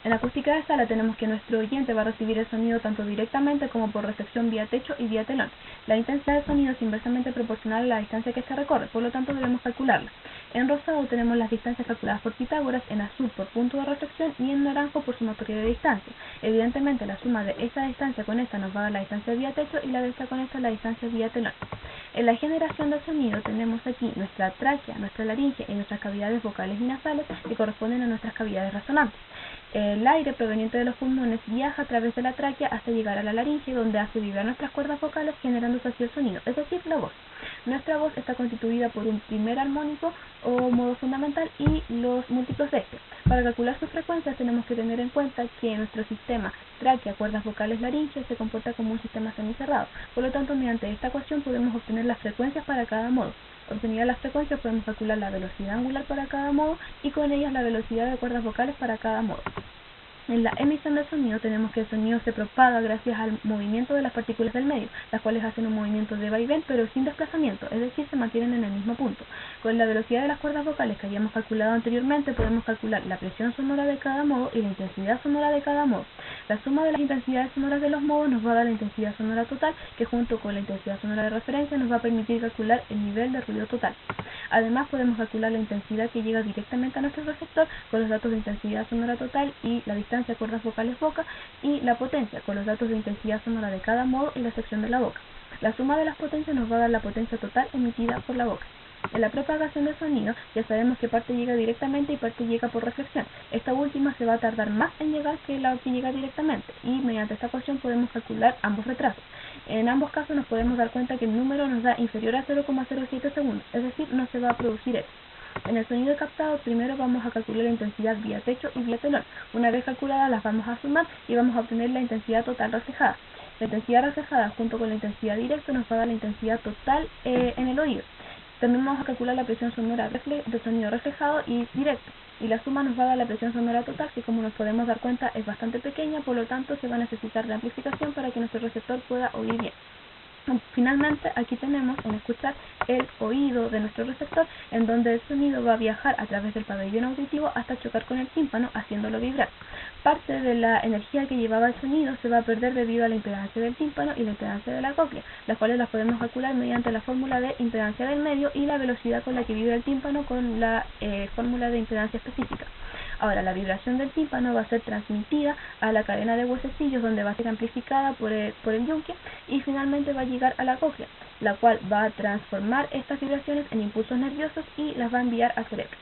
En la acústica de sala tenemos que nuestro oyente va a recibir el sonido tanto directamente como por reflexión vía techo y vía telón. La intensidad del sonido es inversamente proporcional a la distancia que éste recorre, por lo tanto debemos calcularla. En rosado tenemos las distancias calculadas por Pitágoras, en azul por punto de reflexión y en naranjo por sumatoria de distancia. Evidentemente la suma de esta distancia con esta nos va a dar la distancia vía techo y la de esta con esta la distancia vía telón. En la generación del sonido tenemos aquí nuestra tráquea, nuestra laringe y nuestras cavidades vocales y nasales que corresponden a nuestras cavidades resonantes. El aire proveniente de los pulmones viaja a través de la tráquea hasta llegar a la laringe, donde hace vibrar nuestras cuerdas vocales, generándose así el sonido, es decir, la voz. Nuestra voz está constituida por un primer armónico o modo fundamental y los múltiplos de este. Para calcular sus frecuencias tenemos que tener en cuenta que nuestro sistema tráquea, cuerdas vocales, laringe se comporta como un sistema semicerrado. Por lo tanto, mediante esta ecuación podemos obtener las frecuencias para cada modo. Obtenida las frecuencias podemos calcular la velocidad angular para cada modo y con ellas la velocidad de cuerdas vocales para cada modo. En la emisión del sonido tenemos que el sonido se propaga gracias al movimiento de las partículas del medio, las cuales hacen un movimiento de vaivén pero sin desplazamiento, es decir, se mantienen en el mismo punto. Con la velocidad de las cuerdas vocales que habíamos calculado anteriormente podemos calcular la presión sonora de cada modo y la intensidad sonora de cada modo. La suma de las intensidades sonoras de los modos nos va a dar la intensidad sonora total, que junto con la intensidad sonora de referencia nos va a permitir calcular el nivel de ruido total. Además podemos calcular la intensidad que llega directamente a nuestro receptor con los datos de intensidad sonora total y la distancia cuerdas vocales boca, y la potencia con los datos de intensidad sonora de cada modo y la sección de la boca. La suma de las potencias nos va a dar la potencia total emitida por la boca. En la propagación del sonido ya sabemos que parte llega directamente y parte llega por reflexión. Esta última se va a tardar más en llegar que la que llega directamente y mediante esta ecuación podemos calcular ambos retrasos. En ambos casos nos podemos dar cuenta que el número nos da inferior a 0,07 segundos, es decir, no se va a producir eso. En el sonido captado primero vamos a calcular la intensidad vía techo y vía telón. Una vez calculadas las vamos a sumar y vamos a obtener la intensidad total reflejada. La intensidad reflejada junto con la intensidad directa nos va a dar la intensidad total en el oído. También vamos a calcular la presión sonora de sonido reflejado y directo. Y la suma nos va a dar la presión sonora total, que como nos podemos dar cuenta es bastante pequeña, por lo tanto se va a necesitar de amplificación para que nuestro receptor pueda oír bien. Finalmente, aquí tenemos en escuchar el oído de nuestro receptor, en donde el sonido va a viajar a través del pabellón auditivo hasta chocar con el tímpano, haciéndolo vibrar. Parte de la energía que llevaba el sonido se va a perder debido a la impedancia del tímpano y la impedancia de la cóclea, las cuales las podemos calcular mediante la fórmula de impedancia del medio y la velocidad con la que vibra el tímpano con la fórmula de impedancia específica. Ahora, la vibración del tímpano va a ser transmitida a la cadena de huesecillos, donde va a ser amplificada por el yunque y finalmente va a llegar a la cóclea, la cual va a transformar estas vibraciones en impulsos nerviosos y las va a enviar al cerebro.